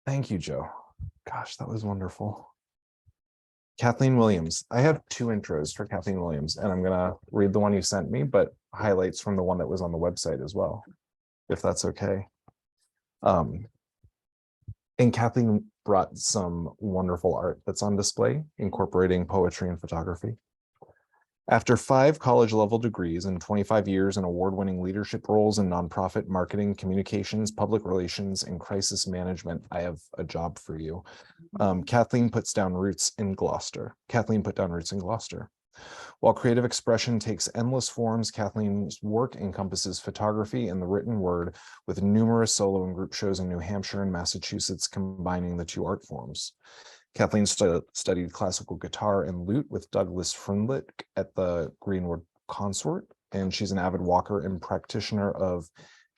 Thank you, Joe. Gosh, that was wonderful. Kathleen Williams. I have two intros for Kathleen Williams, and I'm gonna read the one you sent me, but highlights from the one that was on the website as well, if that's okay. And Kathleen brought some wonderful art that's on display, incorporating poetry and photography. After 5 college-level degrees and 25 years in award-winning leadership roles in nonprofit marketing, communications, public relations, and crisis management, I have a job for you. Kathleen put down roots in Gloucester. While creative expression takes endless forms, Kathleen's work encompasses photography and the written word, with numerous solo and group shows in New Hampshire and Massachusetts combining the two art forms. Kathleen studied classical guitar and lute with Douglas Frundlich at the Greenwood Consort, and she's an avid walker and practitioner of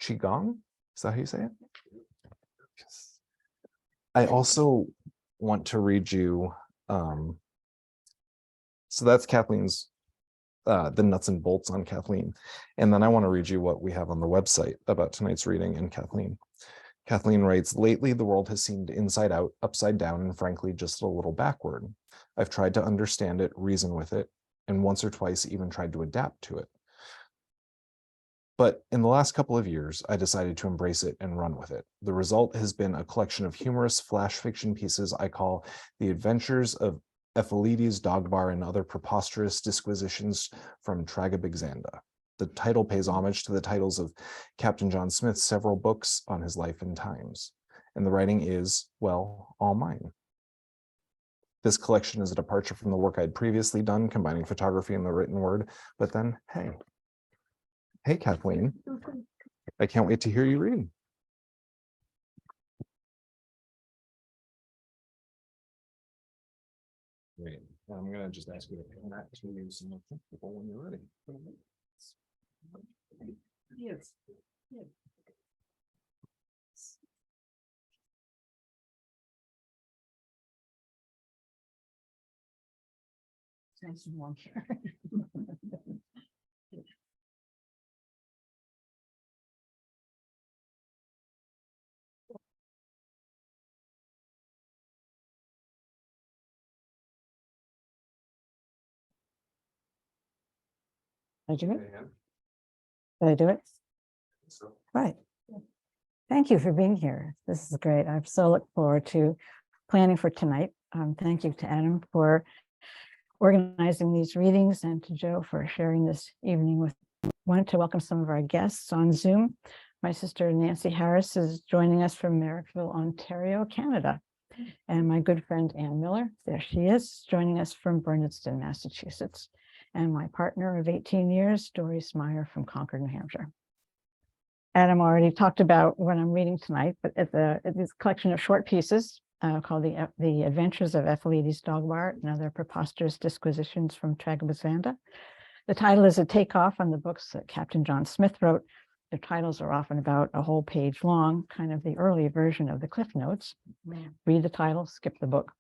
Qigong. Is that how you say it? Yes. I also want to read you, so that's Kathleen's, the nuts and bolts on Kathleen. And then I want to read you what we have on the website about tonight's reading and Kathleen. Kathleen writes, lately the world has seemed inside out, upside down, and frankly, just a little backward. I've tried to understand it, reason with it, and once or twice even tried to adapt to it. But in the last couple of years, I decided to embrace it and run with it. The result has been a collection of humorous flash fiction pieces I call The Adventures of Ephelides, Dogbar, and Other Preposterous Disquisitions from Tragabigzanda. The title pays homage to the titles of Captain John Smith's several books on his life and times. And the writing is, well, all mine. This collection is a departure from the work I'd previously done, combining photography and the written word. But then, hey, Kathleen, I can't wait to hear you read. Great. I'm going to just ask you to pin that to some people when you're ready. Yes. Yeah. It's nice and warm here. Did I do it? Did I do it? Right. Thank you for being here. This is great. I so look forward to planning for tonight. Thank you to Adam for organizing these readings and to Joe for sharing this evening with me. I wanted to welcome some of our guests on Zoom. My sister Nancy Harris is joining us from Merrickville, Ontario, Canada. And my good friend Ann Miller, there she is, joining us from Bernardston, Massachusetts. And my partner of 18 years, Doris Meyer from Concord, New Hampshire. Adam already talked about what I'm reading tonight, but it's a collection of short pieces called the Adventures of Ephelides, Dogbar, and Other Preposterous Disquisitions from Tragabigzanda. The title is a takeoff on the books that Captain John Smith wrote. The titles are often about a whole page long, kind of the early version of the Cliff Notes. Read the title, skip the book.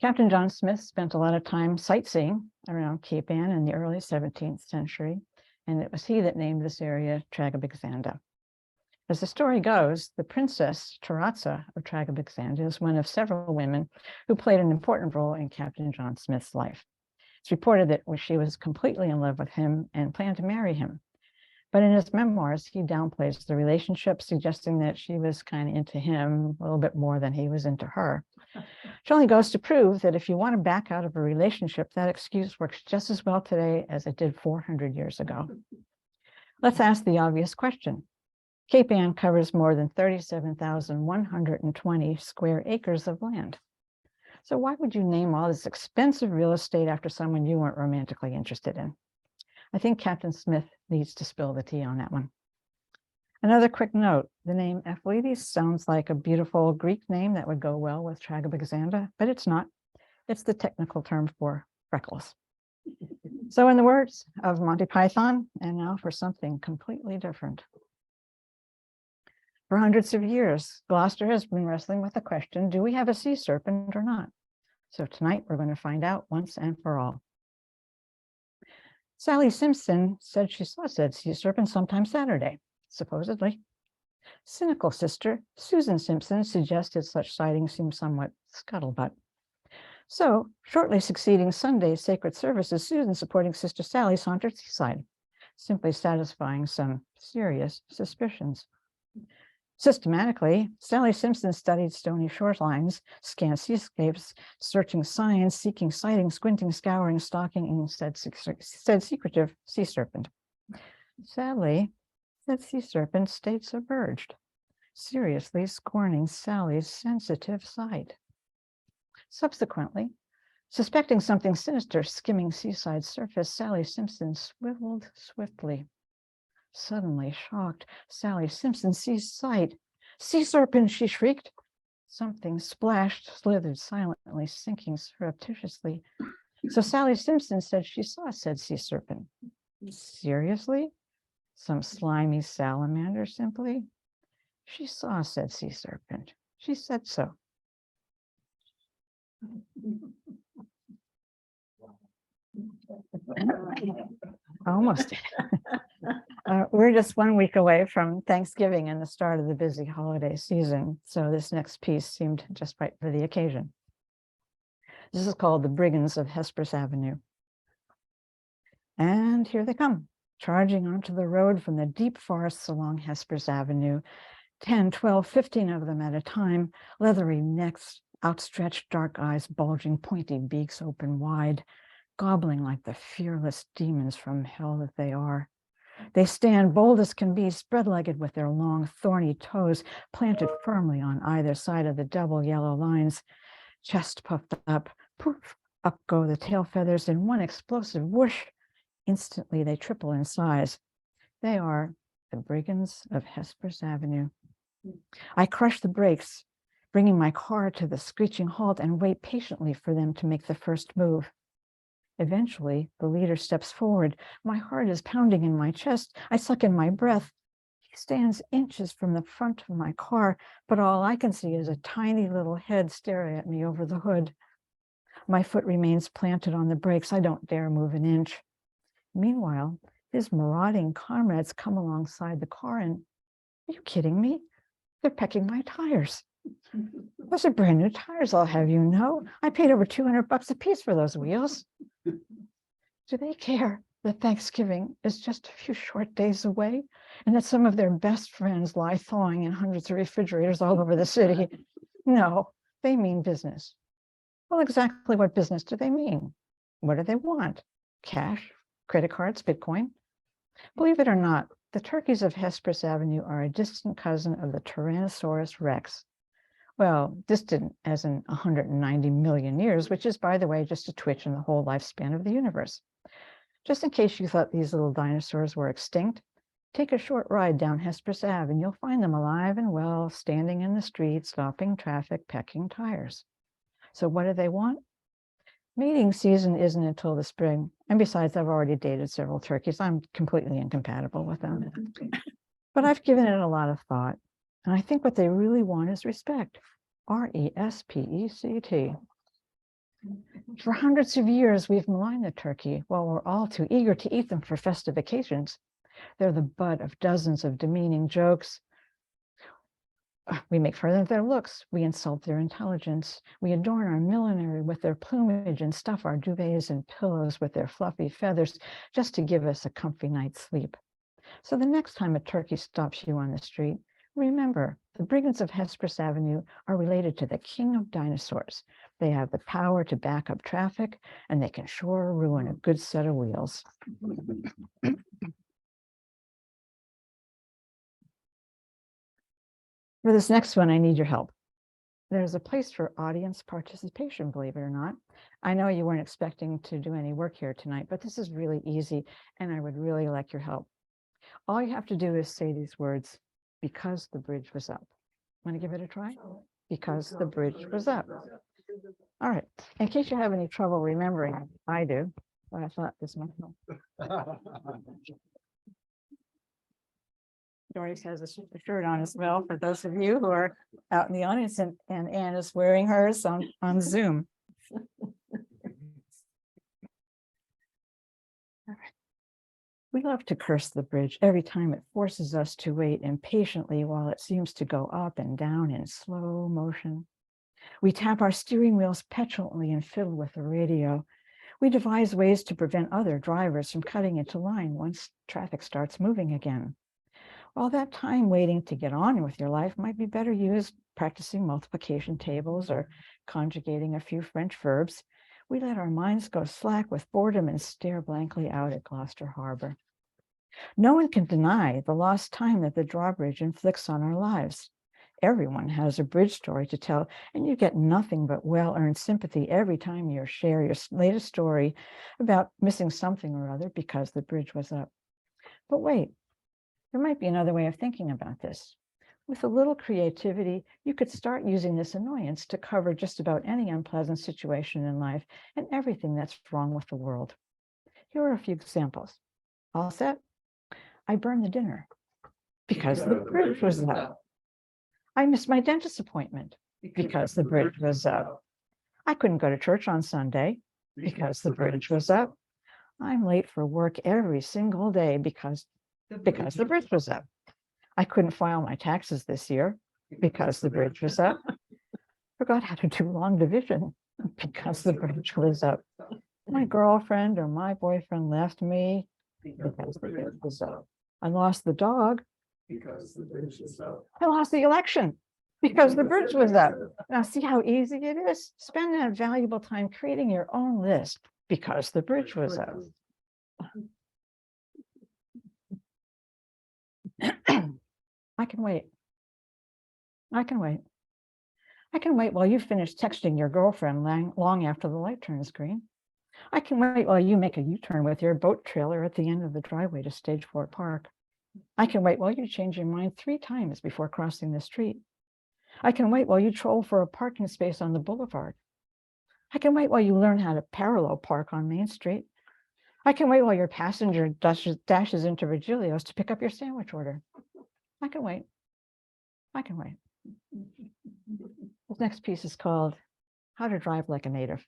Captain John Smith spent a lot of time sightseeing around Cape Ann in the early 17th century, and it was he that named this area Tragabigzanda. As the story goes, the Princess Tarazza of Tragabigzanda is one of several women who played an important role in Captain John Smith's life. It's reported that she was completely in love with him and planned to marry him. But in his memoirs, he downplays the relationship, suggesting that she was kind of into him a little bit more than he was into her. Which only goes to prove that if you want to back out of a relationship, that excuse works just as well today as it did 400 years ago. Let's ask the obvious question. Cape Ann covers more than 37,120 square acres of land. So why would you name all this expensive real estate after someone you weren't romantically interested in? I think Captain Smith needs to spill the tea on that one. Another quick note, the name Ephelides sounds like a beautiful Greek name that would go well with Tragabigzanda, but it's not. It's the technical term for freckles. So in the words of Monty Python, and now for something completely different. For hundreds of years, Gloucester has been wrestling with the question, do we have a sea serpent or not? So tonight we're going to find out once and for all. Sally Simpson said she saw said sea serpent sometime Saturday, supposedly. Cynical sister Susan Simpson suggested such sightings seem somewhat scuttlebutt. So, shortly succeeding Sunday's sacred services, Susan supporting Sister Sally sauntered seaside, simply satisfying some serious suspicions. Systematically, Sally Simpson studied stony shorelines, scanned seascapes, searching signs, seeking sightings, squinting, scouring, stalking, and said secretive sea serpent. Sadly, that sea serpent stayed submerged, seriously scorning Sally's sensitive sight. Subsequently, suspecting something sinister skimming seaside surface, Sally Simpson swiveled swiftly. Suddenly shocked, Sally Simpson sees sight. Sea serpent, she shrieked. Something splashed, slithered silently, sinking surreptitiously. So Sally Simpson said she saw said sea serpent. Seriously? Some slimy salamander simply? She saw said sea serpent. She said so. Almost. We're just 1 week away from Thanksgiving and the start of the busy holiday season. So this next piece seemed just right for the occasion. This is called The Brigands of Hesperus Avenue. And here they come, charging onto the road from the deep forests along Hesperus Avenue, 10, 12, 15 of them at a time, leathery necks, outstretched dark eyes, bulging pointy beaks open wide, gobbling like the fearless demons from hell that they are. They stand bold as can be, spread-legged with their long, thorny toes planted firmly on either side of the double yellow lines, chest puffed up, poof, up go the tail feathers in one explosive whoosh. Instantly, they triple in size. They are the Brigands of Hesperus Avenue. I crush the brakes, bringing my car to the screeching halt and wait patiently for them to make the first move. Eventually, the leader steps forward. My heart is pounding in my chest. I suck in my breath. He stands inches from the front of my car, but all I can see is a tiny little head staring at me over the hood. My foot remains planted on the brakes. I don't dare move an inch. Meanwhile, his marauding comrades come alongside the car and, are you kidding me? They're pecking my tires. Those are brand new tires, I'll have you know. I paid over $200 a piece for those wheels. Do they care that Thanksgiving is just a few short days away and that some of their best friends lie thawing in hundreds of refrigerators all over the city? No, they mean business. Well, exactly what business do they mean? What do they want? Cash, credit cards, Bitcoin? Believe it or not, the turkeys of Hesperus Avenue are a distant cousin of the Tyrannosaurus Rex. Well, distant as in 190 million years, which is, by the way, just a twitch in the whole lifespan of the universe. Just in case you thought these little dinosaurs were extinct, take a short ride down Hesperus Ave and you'll find them alive and well, standing in the street, stopping traffic, pecking tires. So what do they want? Mating season isn't until the spring. And besides, I've already dated several turkeys. I'm completely incompatible with them. But I've given it a lot of thought. And I think what they really want is respect. R-E-S-P-E-C-T. For hundreds of years, we've maligned the turkey while we're all too eager to eat them for festive occasions. They're the butt of dozens of demeaning jokes. We make fun of their looks. We insult their intelligence. We adorn our millinery with their plumage and stuff our duvets and pillows with their fluffy feathers just to give us a comfy night's sleep. So the next time a turkey stops you on the street, remember, the Brigands of Hesperus Avenue are related to the king of dinosaurs. They have the power to back up traffic, and they can sure ruin a good set of wheels. For this next one, I need your help. There's a place for audience participation, believe it or not. I know you weren't expecting to do any work here tonight, but this is really easy, and I would really like your help. All you have to do is say these words, because the bridge was up. Want to give it a try? Because the bridge was up. All right. In case you have any trouble remembering, I do, but I thought this might help. Doris has a shirt on as well for those of you who are out in the audience, and Anne is wearing hers on Zoom. All right. We love to curse the bridge every time it forces us to wait impatiently while it seems to go up and down in slow motion. We tap our steering wheels petulantly and fiddle with the radio. We devise ways to prevent other drivers from cutting into line once traffic starts moving again. All that time waiting to get on with your life might be better used practicing multiplication tables or conjugating a few French verbs. We let our minds go slack with boredom and stare blankly out at Gloucester Harbor. No one can deny the lost time that the drawbridge inflicts on our lives. Everyone has a bridge story to tell, and you get nothing but well-earned sympathy every time you share your latest story about missing something or other because the bridge was up. But wait, there might be another way of thinking about this. With a little creativity, you could start using this annoyance to cover just about any unpleasant situation in life and everything that's wrong with the world. Here are a few examples. All set? I burned the dinner because the bridge was up. I missed my dentist appointment because the bridge was up. I couldn't go to church on Sunday because the bridge was up. I'm late for work every single day because the bridge was up. I couldn't file my taxes this year because the bridge was up. Forgot how to do long division because the bridge was up. My girlfriend or my boyfriend left me because the bridge was up. I lost the dog because the bridge was up. I lost the election because the bridge was up. Now see how easy it is? Spend that valuable time creating your own list because the bridge was up. I can wait. I can wait. I can wait while you finish texting your girlfriend long after the light turns green. I can wait while you make a U-turn with your boat trailer at the end of the driveway to Stagefort Park. I can wait while you change your mind 3 times before crossing the street. I can wait while you troll for a parking space on the boulevard. I can wait while you learn how to parallel park on Main Street. I can wait while your passenger dashes into Virgilio's to pick up your sandwich order. I can wait. I can wait. This next piece is called How to Drive Like a Native.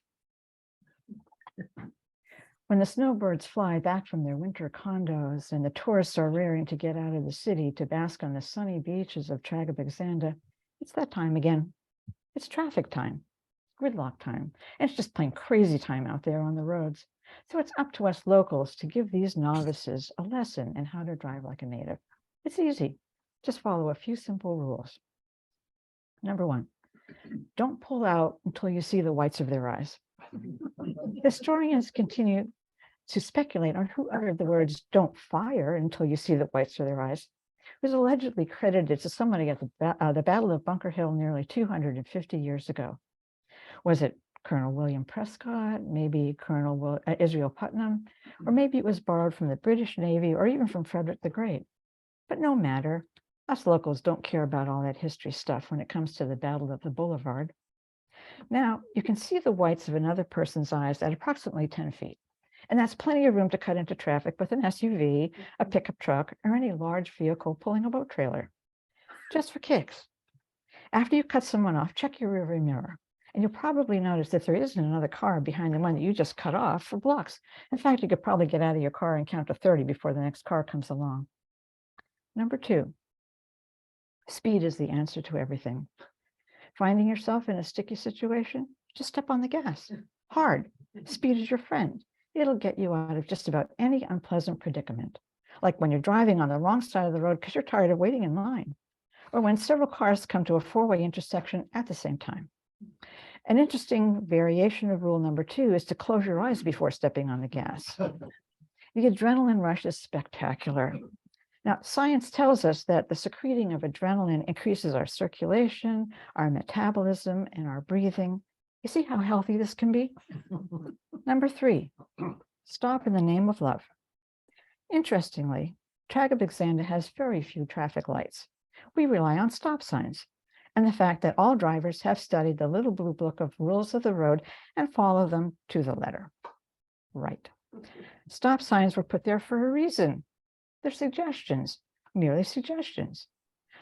When the snowbirds fly back from their winter condos and the tourists are raring to get out of the city to bask on the sunny beaches of Tragabigzanda, it's that time again. It's traffic time, gridlock time, and it's just plain crazy time out there on the roads. So it's up to us locals to give these novices a lesson in how to drive like a native. It's easy. Just follow a few simple rules. Number 1, don't pull out until you see the whites of their eyes. Historians continue to speculate on who uttered the words, "Don't fire until you see the whites of their eyes." It was allegedly credited to somebody at the Battle of Bunker Hill nearly 250 years ago. Was it Colonel William Prescott, maybe Colonel Israel Putnam, or maybe it was borrowed from the British Navy or even from Frederick the Great? But no matter, us locals don't care about all that history stuff when it comes to the Battle of the Boulevard. Now, you can see the whites of another person's eyes at approximately 10 feet. And that's plenty of room to cut into traffic with an SUV, a pickup truck, or any large vehicle pulling a boat trailer. Just for kicks. After you cut someone off, check your rearview mirror. And you'll probably notice that there isn't another car behind the one that you just cut off for blocks. In fact, you could probably get out of your car and count to 30 before the next car comes along. Number 2, speed is the answer to everything. Finding yourself in a sticky situation, just step on the gas. Hard. Speed is your friend. It'll get you out of just about any unpleasant predicament, like when you're driving on the wrong side of the road because you're tired of waiting in line, or when several cars come to a 4-way intersection at the same time. An interesting variation of rule number 2 is to close your eyes before stepping on the gas. The adrenaline rush is spectacular. Now, science tells us that the secreting of adrenaline increases our circulation, our metabolism, and our breathing. You see how healthy this can be? Number 3, stop in the name of love. Interestingly, Tragabigzanda has very few traffic lights. We rely on stop signs and the fact that all drivers have studied the little blue book of rules of the road and follow them to the letter. Right. Stop signs were put there for a reason. They're suggestions, merely suggestions.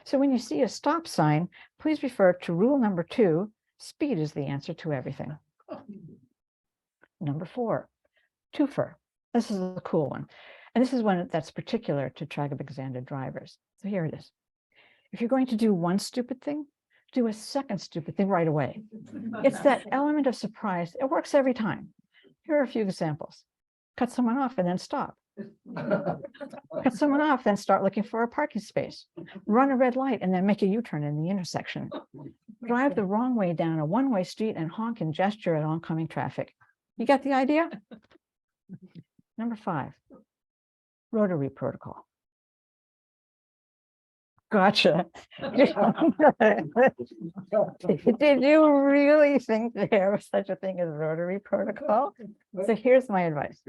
So when you see a stop sign, please refer to rule number 2, speed is the answer to everything. Number 4, twofer. This is a cool one. And this is one that's particular to Tragabigzanda drivers. So here it is. If you're going to do one stupid thing, do a second stupid thing right away. It's that element of surprise. It works every time. Here are a few examples. Cut someone off and then stop. Cut someone off, then start looking for a parking space. Run a red light and then make a U-turn in the intersection. Drive the wrong way down a one-way street and honk and gesture at oncoming traffic. You get the idea? Number 5, rotary protocol. Gotcha. Did you really think there was such a thing as rotary protocol? So here's my advice.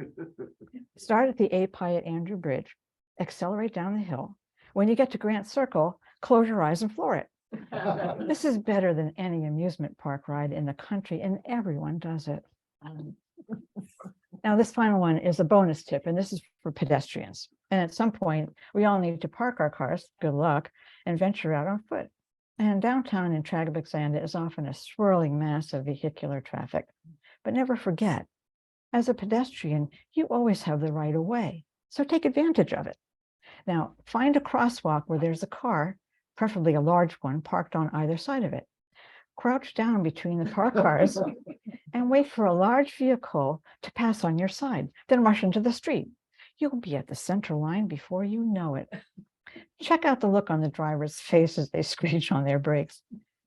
Start at the A Pie at Andrew Bridge, accelerate down the hill. When you get to Grant Circle, close your eyes and floor it. This is better than any amusement park ride in the country, and everyone does it. Now, this final one is a bonus tip, and this is for pedestrians. And at some point, we all need to park our cars, good luck, and venture out on foot. And downtown in Tragabigzanda is often a swirling mass of vehicular traffic. But never forget, as a pedestrian, you always have the right of way, so take advantage of it. Now, find a crosswalk where there's a car, preferably a large one, parked on either side of it. Crouch down between the parked cars and wait for a large vehicle to pass on your side, then rush into the street. You'll be at the center line before you know it. Check out the look on the driver's face as they screech on their brakes.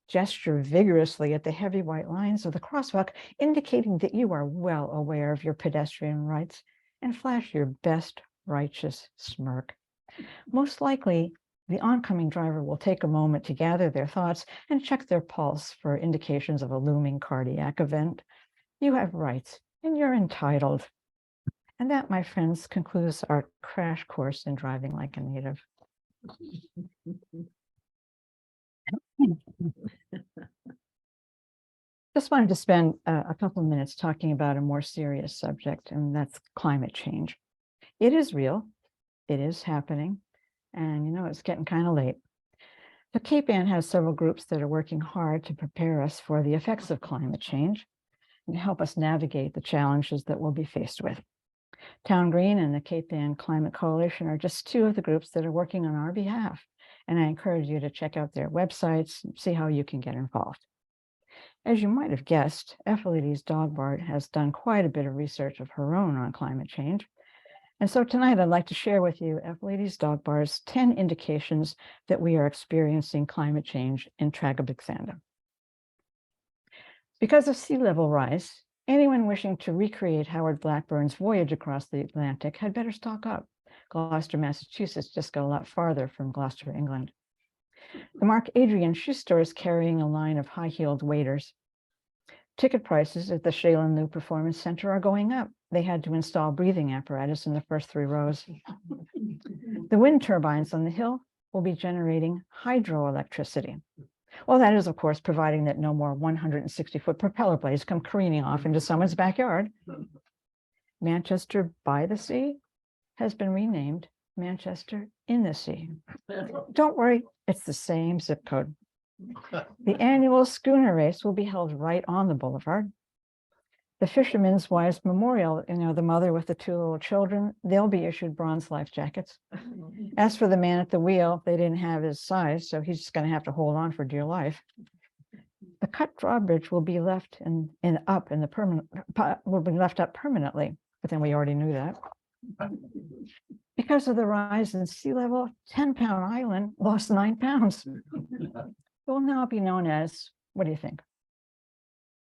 Gesture vigorously at the heavy white lines of the crosswalk, indicating that you are well aware of your pedestrian rights, and flash your best righteous smirk. Most likely, the oncoming driver will take a moment to gather their thoughts and check their pulse for indications of a looming cardiac event. You have rights, and you're entitled. And that, my friends, concludes our crash course in driving like a native. Just wanted to spend a couple of minutes talking about a more serious subject, and that's climate change. It is real, it is happening, and it's getting kind of late. The Cape Ann has several groups that are working hard to prepare us for the effects of climate change and help us navigate the challenges that we'll be faced with. Town Green and the Cape Ann Climate Coalition are just two of the groups that are working on our behalf, and I encourage you to check out their websites and see how you can get involved. As you might have guessed, Ephelides Dogbar has done quite a bit of research of her own on climate change. And so tonight I'd like to share with you Ephelides Dogbar's 10 indications that we are experiencing climate change in Tragabigzanda. Because of sea level rise, anyone wishing to recreate Howard Blackburn's voyage across the Atlantic had better stock up. Gloucester, Massachusetts just got a lot farther from Gloucester, England. The Mark Adrian shoe store is carrying a line of high-heeled waiters. Ticket prices at the Shaylin New Performance Center are going up. They had to install breathing apparatus in the first 3 rows. The wind turbines on the hill will be generating hydroelectricity. Well, that is, of course, providing that no more 160-foot propeller blades come careening off into someone's backyard. Manchester by the Sea has been renamed Manchester in the Sea. Don't worry, it's the same zip code. The annual schooner race will be held right on the boulevard. The Fishermen's Wives Memorial, the mother with the 2 little children, they'll be issued bronze life jackets. As for the man at the wheel, they didn't have his size, so he's just going to have to hold on for dear life. The cut drawbridge will be left up permanently, but then we already knew that. Because of the rise in sea level, 10-pound island lost 9 pounds. It will now be known as, what do you think?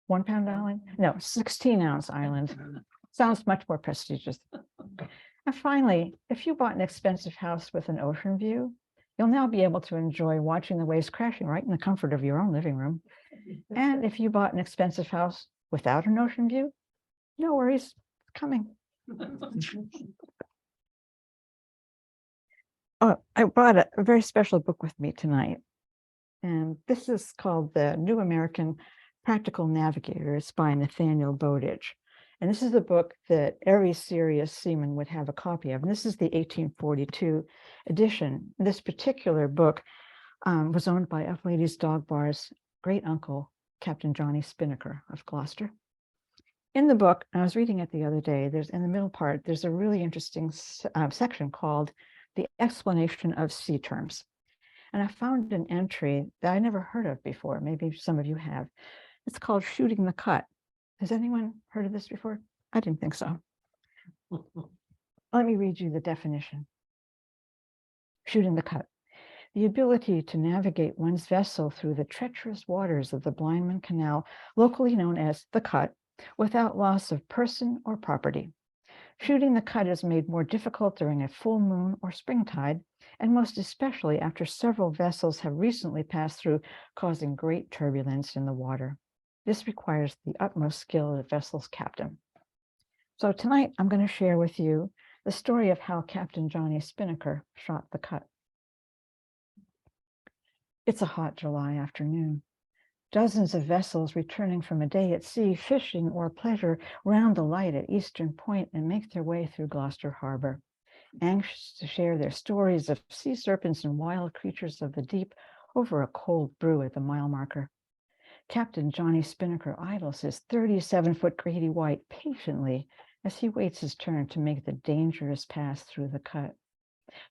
1 pound island? No, 16-ounce island. Sounds much more prestigious. And finally, if you bought an expensive house with an ocean view, you'll now be able to enjoy watching the waves crashing right in the comfort of your own living room. And if you bought an expensive house without an ocean view, no worries, it's coming. Oh, I brought a very special book with me tonight. And this is called The New American Practical Navigator. It's by Nathaniel Bowditch. And this is the book that every serious seaman would have a copy of. And this is the 1842 edition. This particular book was owned by Ephelides Dogbar's great uncle, Captain Johnny Spinnaker of Gloucester. In the book, I was reading it the other day, there's in the middle part, there's a really interesting section called The Explanation of Sea Terms. And I found an entry that I never heard of before. Maybe some of you have. It's called Shooting the Cut. Has anyone heard of this before? I didn't think so. Let me read you the definition. Shooting the cut. The ability to navigate one's vessel through the treacherous waters of the Blindman Canal, locally known as the Cut, without loss of person or property. Shooting the cut is made more difficult during a full moon or spring tide, and most especially after several vessels have recently passed through, causing great turbulence in the water. This requires the utmost skill of the vessel's captain. So tonight, I'm going to share with you the story of how Captain Johnny Spinnaker shot the cut. It's a hot July afternoon. Dozens of vessels returning from a day at sea, fishing or pleasure, round the light at Eastern Point and make their way through Gloucester Harbor, anxious to share their stories of sea serpents and wild creatures of the deep over a cold brew at the mile marker. Captain Johnny Spinnaker idles his 37-foot Grady White patiently as he waits his turn to make the dangerous pass through the cut.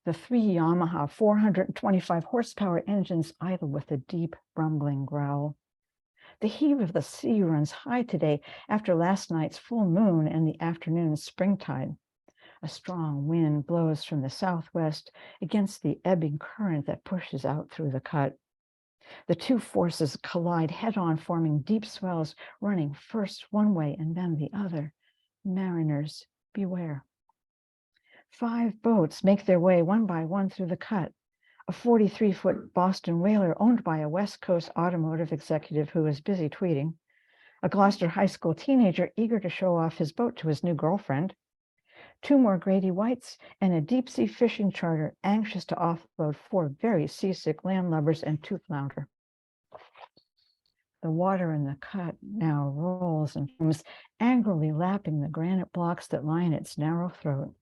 The 3 Yamaha 425 horsepower engines idle with a deep, rumbling growl. The heave of the sea runs high today after last night's full moon and the afternoon springtide. A strong wind blows from the southwest against the ebbing current that pushes out through the cut. The two forces collide head-on, forming deep swells, running first one way and then the other. Mariners, beware. 5 boats make their way one by one through the cut. A 43-foot Boston whaler owned by a West Coast automotive executive who is busy tweeting. A Gloucester high school teenager eager to show off his boat to his new girlfriend. 2 more Grady Whites and a deep-sea fishing charter anxious to offload 4 very seasick landlubbers and 2 flounder. The water in the cut now rolls and foams, angrily lapping the granite blocks that line its narrow throat.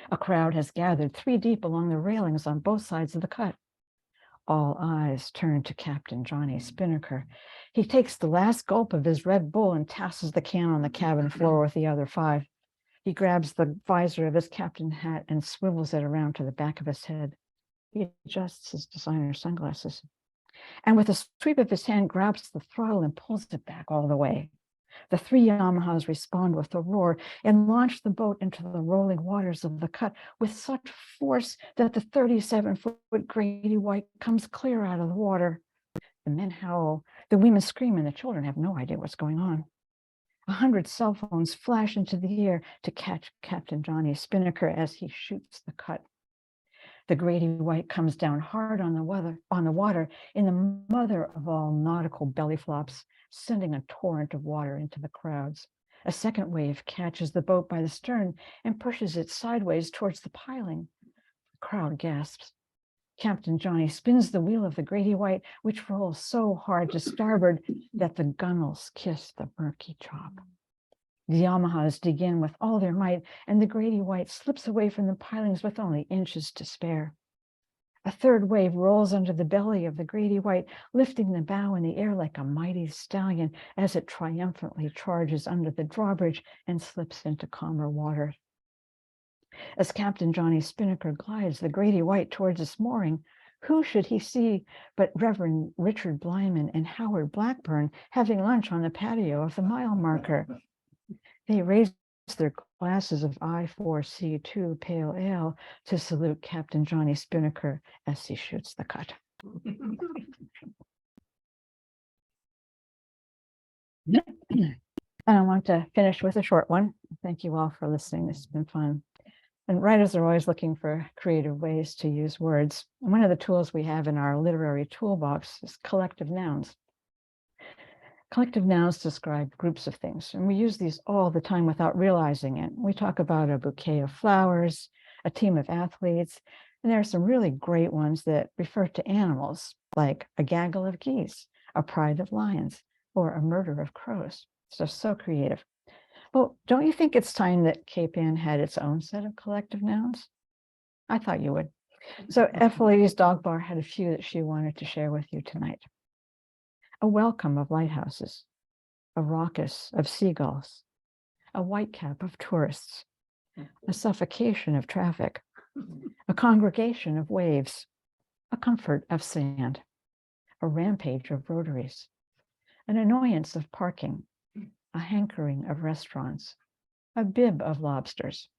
A crowd has gathered 3 deep along the railings on both sides of the cut. All eyes turn to Captain Johnny Spinnaker. He takes the last gulp of his Red Bull and tosses the can on the cabin floor with the other 5. He grabs the visor of his captain hat and swivels it around to the back of his head. He adjusts his designer sunglasses, and with a sweep of his hand, grabs the throttle and pulls it back all the way. The 3 Yamahas respond with a roar and launch the boat into the rolling waters of the cut with such force that the 37-foot Grady White comes clear out of the water. The men howl, the women scream, and the children have no idea what's going on. 100 cell phones flash into the air to catch Captain Johnny Spinnaker as he shoots the cut. The Grady White comes down hard on the water in the mother of all nautical belly flops, sending a torrent of water into the crowds. A second wave catches the boat by the stern and pushes it sideways towards the piling. The crowd gasps. Captain Johnny spins the wheel of the Grady White, which rolls so hard to starboard that the gunwales kiss the murky chop. The Yamahas dig in with all their might, and the Grady White slips away from the pilings with only inches to spare. A third wave rolls under the belly of the Grady White, lifting the bow in the air like a mighty stallion as it triumphantly charges under the drawbridge and slips into calmer water. As Captain Johnny Spinnaker glides the Grady White towards its mooring, who should he see but Reverend Richard Blyman and Howard Blackburn having lunch on the patio of the mile marker. They raise their glasses of I4C2 pale ale to salute Captain Johnny Spinnaker as he shoots the cut. And I want to finish with a short one. Thank you all for listening. This has been fun. And writers are always looking for creative ways to use words. And one of the tools we have in our literary toolbox is collective nouns. Collective nouns describe groups of things, and we use these all the time without realizing it. We talk about a bouquet of flowers, a team of athletes, and there are some really great ones that refer to animals, like a gaggle of geese, a pride of lions, or a murder of crows. So creative. Well, don't you think it's time that Cape Ann had its own set of collective nouns? I thought you would. So Ephelides Dogbar had a few that she wanted to share with you tonight. A welcome of lighthouses, a raucous of seagulls, a whitecap of tourists, a suffocation of traffic, a congregation of waves, a comfort of sand, a rampage of rotaries, an annoyance of parking, a hankering of restaurants, a bib of lobsters,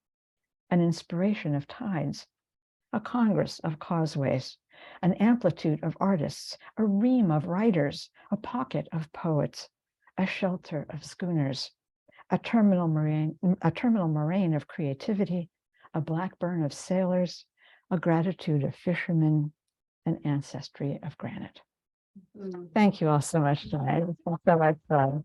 an inspiration of tides, a congress of causeways, an amplitude of artists, a ream of writers, a pocket of poets, a shelter of schooners, a terminal moraine of creativity, a blackburn of sailors, a gratitude of fishermen, an ancestry of granite. Thank you all so much tonight. It's been so much fun.